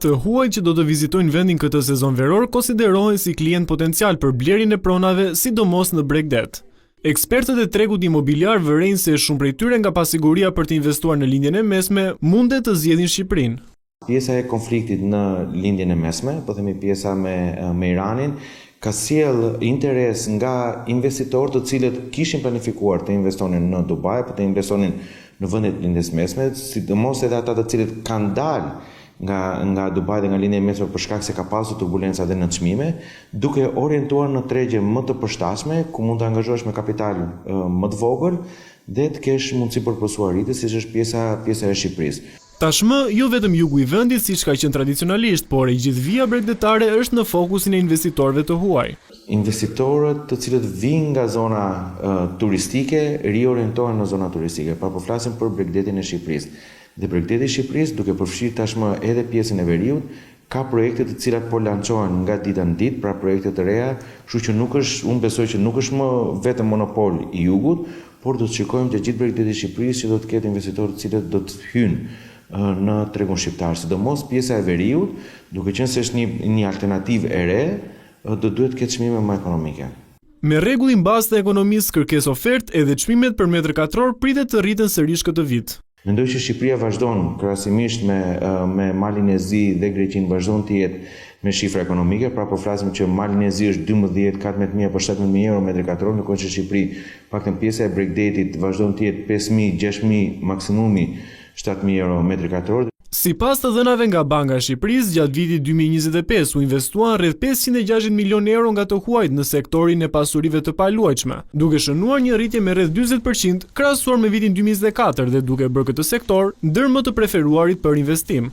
Të huajt që do të vizitojnë vendin këtë sezon veror konsiderohen si klient potencial për blerjen e pronave, sidomos në Bregdet. Ekspertët e tregut imobiliar vërejnë se shumë prej tyre nga pasiguria për të investuar në lindjen e mesme mundet të zgjedhin Shqipërinë. Pjesa e konfliktit në lindjen e mesme, po themi pjesa me Iranin, ka sjell interes nga investitorë të cilët kishin planifikuar të investonin në Dubai, po të investonin në vendet lindjes mesme, sidomos edhe ata të cilët kanë dalë nga Dubai dhe nga lindja e mesme për shkak se ka pasur turbulenca dhe në çmime, duke orientuar në tregje më të përshtatshme, ku mund të angazhohesh me kapital më të vogël dhe të kesh mundësi për posuaritë, siç është pjesa e Shqipërisë. Tashmë, jo vetëm jugu i vendit siç ka qenë tradicionalisht, por e gjithë vija bregdetare është në fokusin e investitorëve të huaj. Investitorët të cilët vinë nga zona turistike riorientohen në zona turistike. Pra po flasim për Bregdetin e Shqipërisë. Dhe Bregdeti i Shqipërisë, duke përfshirë tashmë edhe pjesën e veriut, ka projekte të cilat po lançohen nga dita në ditë, pra projekte të reja, kështu që unë besoj që nuk është më vetëm monopol i jugut, por do të shikojmë që gjithë Bregdeti i Shqipërisë që do të ketë investitorë të cilët do të hyjnë në tregun shqiptar, sidomos pjesa e veriut, duke qenë se është një alternativë e re, do duhet të ketë çmime më ekonomike. Me rregullin bazë të ekonomisë kërkesë-ofertë, edhe çmimet për metër katror pritet të rriten sërish këtë vit. Mendoj që Shqipëria vazhdon krahasimisht me Malin e Zi dhe Greqinë vazhdon të jetë me shifra ekonomike, pra po flasim që Malin e Zi është 12, 14.000 apo 17.000 euro metër katror, në kohë që Shqipëri, paktën pjesa e Bregdetit vazhdon të jetë 5.000, 6.000, maksimumi 7.000 euro metër katror. Sipas të dhënave nga Banka e Shqipërisë, gjatë vitit 2025 u investuan rreth 560 milion euro nga të huajt në sektorin e pasurive të paluajtshme, duke shënuar një rritje me rreth 40% krahasuar me vitin 2024 dhe duke bërë këtë sektor ndër më të preferuarit për investim.